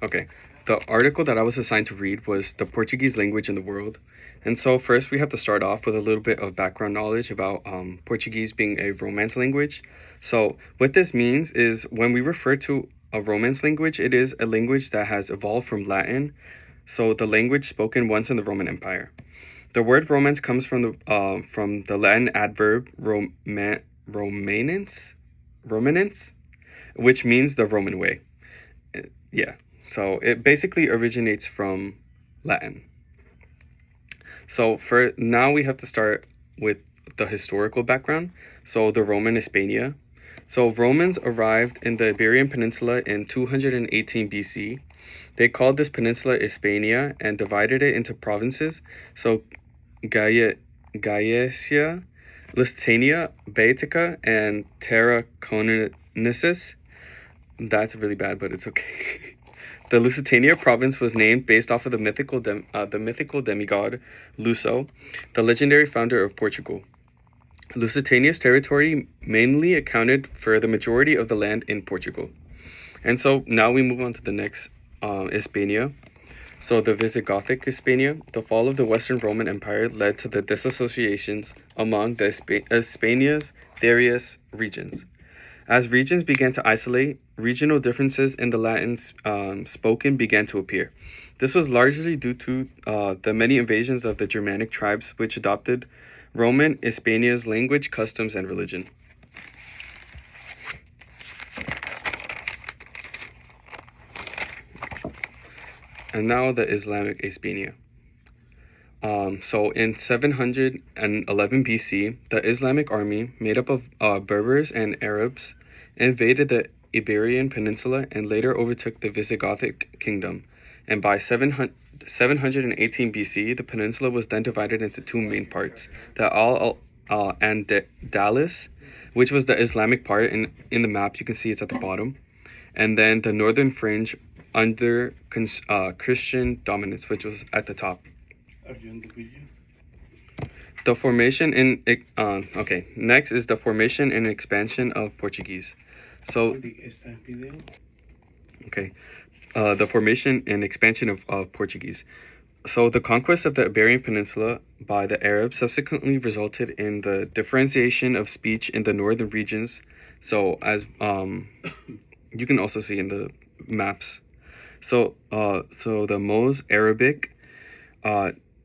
Okay. The article that I was assigned to read was The Portuguese Language in the World. And so, first, we have to start off with a little bit of background knowledge about Portuguese being a Romance language. So, what this means is when we refer to a Romance language, it is a language that has evolved from Latin, so the language spoken once in the Roman Empire. The word Romance comes from the Latin adverb romanens, which means the Roman way. Yeah. So it basically originates from Latin. So for now, we have to start with the historical background. So the Roman Hispania. So Romans arrived in the Iberian Peninsula in 218 BC. They called this peninsula Hispania and divided it into provinces. So Gaetia, Lusitania, Baetica, and Tarraconensis. That's really bad, but it's okay. The Lusitania province was named based off of the mythical demigod Luso, the legendary founder of Portugal. Lusitania's territory mainly accounted for the majority of the land in Portugal. And so now we move on to the next Hispania. So the Visigothic Hispania, the fall of the Western Roman Empire led to the disassociations among the Hispania's various regions. As regions began to isolate, regional differences in the Latin spoken began to appear. This was largely due to the many invasions of the Germanic tribes, which adopted Roman Hispania's language, customs, and religion. And now the Islamic Hispania. So in 711 BC, the Islamic army, made up of Berbers and Arabs, invaded the Iberian Peninsula and later overtook the Visigothic kingdom. And by 718 BC, the peninsula was then divided into two main parts: the Al-Andalus, which was the Islamic part, and in the map you can see it's at the bottom, and then the northern fringe under Christian dominance, which was at the top. The formation in next is the formation and expansion of Portuguese. So the formation and expansion of Portuguese. So the conquest of the Iberian Peninsula by the Arabs subsequently resulted in the differentiation of speech in the northern regions. So as you can also see in the maps. So the Mos Arabic,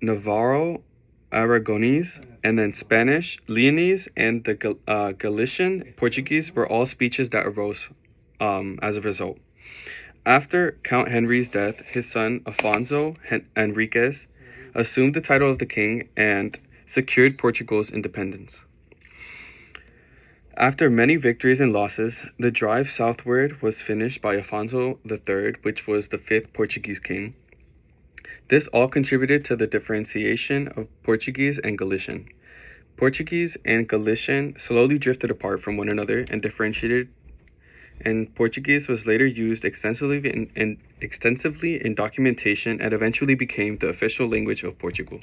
Navarro, Aragonese, and then Spanish, Leonese, and the Galician Portuguese were all speeches that arose as a result. After Count Henry's death, his son Afonso Henriques assumed the title of the king and secured Portugal's independence. After many victories and losses, the drive southward was finished by Afonso III, which was the fifth Portuguese king. This all contributed to the differentiation of Portuguese and Galician. Portuguese and Galician slowly drifted apart from one another and differentiated, and Portuguese was later used extensively in documentation and eventually became the official language of Portugal.